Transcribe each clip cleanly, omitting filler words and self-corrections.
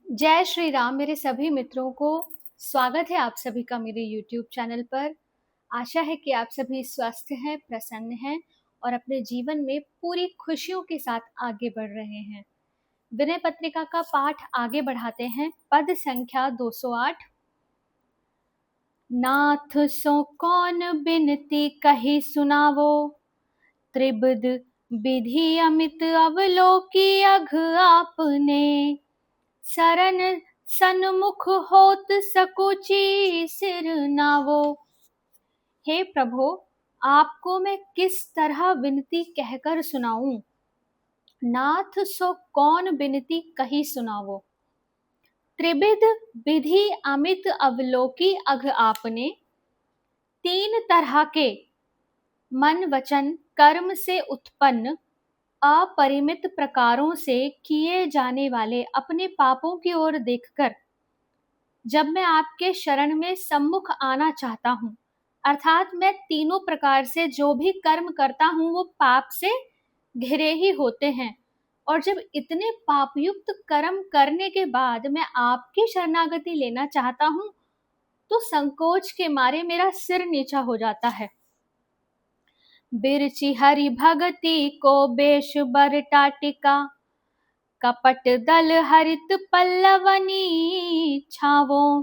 जय श्री राम मेरे सभी मित्रों को। स्वागत है आप सभी का मेरे YouTube चैनल पर। आशा है कि आप सभी स्वस्थ हैं, प्रसन्न हैं और अपने जीवन में पूरी खुशियों के साथ आगे बढ़ रहे हैं। विनय पत्रिका का पाठ आगे बढ़ाते हैं। पद संख्या 208। नाथ सो कौन बिनती कही सुनावो, त्रिबद विधि अमित अवलोकी अघ आपने। सरन सन्मुख होत सकुची सिर नावो। हे प्रभु, आपको मैं किस तरह विनती कहकर सुनाऊं। नाथ सो कौन बिनती कही सुनावो, त्रिविध विधि अमित अवलोकी अघ आपने। तीन तरह के मन वचन कर्म से उत्पन्न अपरिमित प्रकारों से किए जाने वाले अपने पापों की ओर देखकर जब मैं आपके शरण में सम्मुख आना चाहता हूँ, अर्थात मैं तीनों प्रकार से जो भी कर्म करता हूँ वो पाप से घिरे ही होते हैं, और जब इतने पापयुक्त कर्म करने के बाद मैं आपकी शरणागति लेना चाहता हूँ तो संकोच के मारे मेरा सिर नीचा हो जाता है। बिरचि हरि भगति को बेश बर टाटिका, कपट दल हरित पल्लवनी छावो।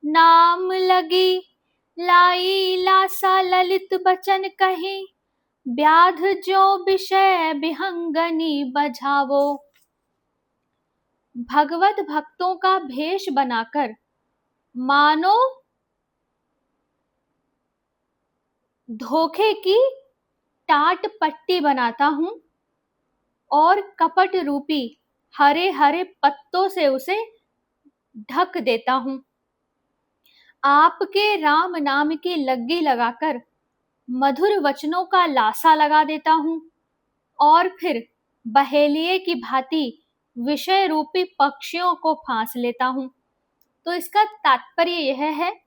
नाम लगी लाई लासा ललित बचन कही, व्याध जो विषय विहंगनी बझावो। भगवत भक्तों का भेष बनाकर मानो धोखे की टाट पट्टी बनाता हूं और कपट रूपी हरे हरे पत्तों से उसे ढक देता हूं। आपके राम नाम की लग्गी लगाकर मधुर वचनों का लासा लगा देता हूं और फिर बहेलिए की भांति विषय रूपी पक्षियों को फांस लेता हूं। तो इसका तात्पर्य यह है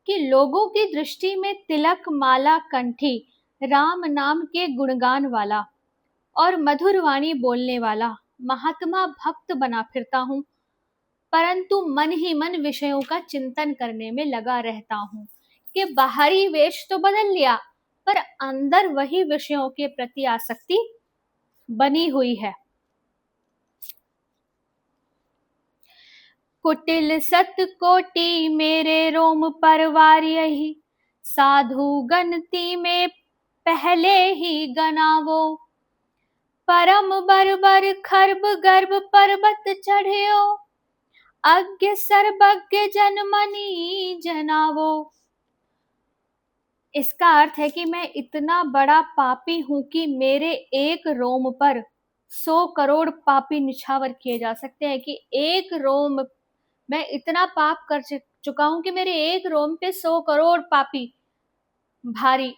कि लोगों की दृष्टि में तिलक माला कंठी राम नाम के गुणगान वाला और मधुर वाणी बोलने वाला महात्मा भक्त बना फिरता हूं, परंतु मन ही मन विषयों का चिंतन करने में लगा रहता हूं कि बाहरी वेश तो बदल लिया पर अंदर वही विषयों के प्रति आसक्ति बनी हुई है। कुटिल सत कोटि मेरे रोम परवार यही, साधु गणति में पहले ही गनावो। परम बर्बर खर्ब गर्भ पर्वत चढ़ियो, अज्ञ सर्वज्ञ जनमनी जनावो। इसका अर्थ है कि मैं इतना बड़ा पापी हूं कि मेरे एक रोम पर 100 करोड़ पापी निछावर किए जा सकते हैं, कि एक रोम मैं इतना पाप कर चुका हूं कि मेरे एक रोम पे 100 करोड़ पापी भारी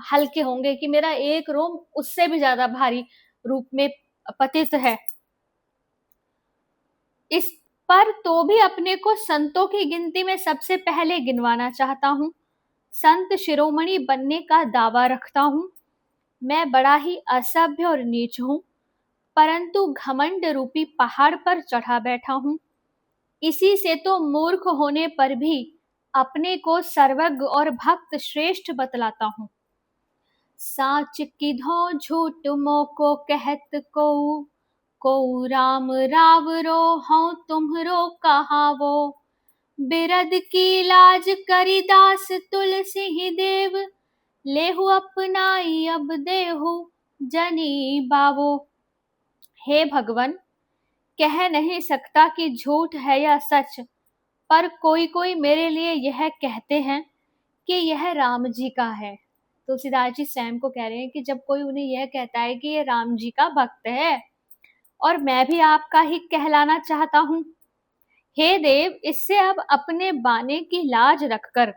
हल्के होंगे, कि मेरा एक रोम उससे भी ज्यादा भारी रूप में पतित है। इस पर तो भी अपने को संतों की गिनती में सबसे पहले गिनवाना चाहता हूं, संत शिरोमणि बनने का दावा रखता हूं। मैं बड़ा ही असभ्य और नीच हूं, परंतु घमंड रूपी पहाड़ पर चढ़ा बैठा हूं। इसी से तो मूर्ख होने पर भी अपने को सर्वज्ञ और भक्त श्रेष्ठ बतलाता हूं। साच किधो झूठ मोको कहत को राम रावरो हूँ तुम्हरो कहावो। बिरद की लाज करी दास तुलसी ही देव, लेहु अपनाई अब देहु जनी बावो। हे भगवन, कह नहीं सकता कि झूठ है या सच, पर कोई कोई मेरे लिए यह कहते हैं कि यह राम जी का है। तुलसीदास जी स्वयं को कह रहे हैं कि जब कोई उन्हें यह कहता है कि ये राम जी का भक्त है और मैं भी आपका ही कहलाना चाहता हूं, हे देव, इससे अब अपने बाने की लाज रखकर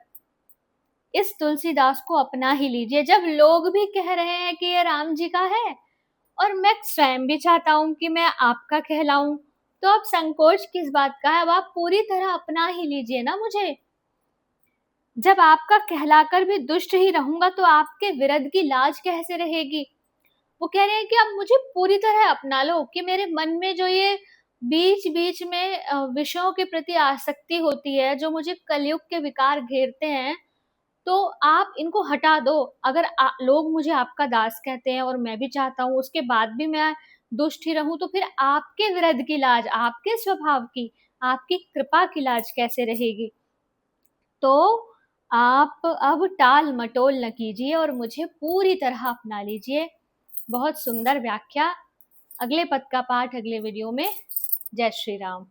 इस तुलसीदास को अपना ही लीजिए। जब लोग भी कह रहे हैं कि ये राम जी का है और मैं स्वयं भी चाहता हूं कि मैं आपका कहलाऊं, तो अब संकोच किस बात का है। अब आप पूरी तरह अपना ही लीजिए ना मुझे। जब आपका कहलाकर भी दुष्ट ही रहूंगा तो आपके विरध की लाज कैसे रहेगी। वो कह रहे हैं कि आप मुझे पूरी तरह अपना लो, कि मेरे मन में जो ये बीच बीच में विषयों के प्रति आसक्ति होती है जो मुझे कलयुग के विकार घेरते हैं, तो आप इनको हटा दो। अगर लोग मुझे आपका दास कहते हैं और मैं भी चाहता हूँ उसके बाद भी मैं दुष्ट ही रहूं, तो फिर आपके विरध की लाज, आपके स्वभाव की, आपकी कृपा की लाज कैसे रहेगी? तो आप अब टाल मटोल न कीजिए और मुझे पूरी तरह अपना लीजिए। बहुत सुंदर व्याख्या। अगले पद का पाठ अगले वीडियो में। जय श्री राम।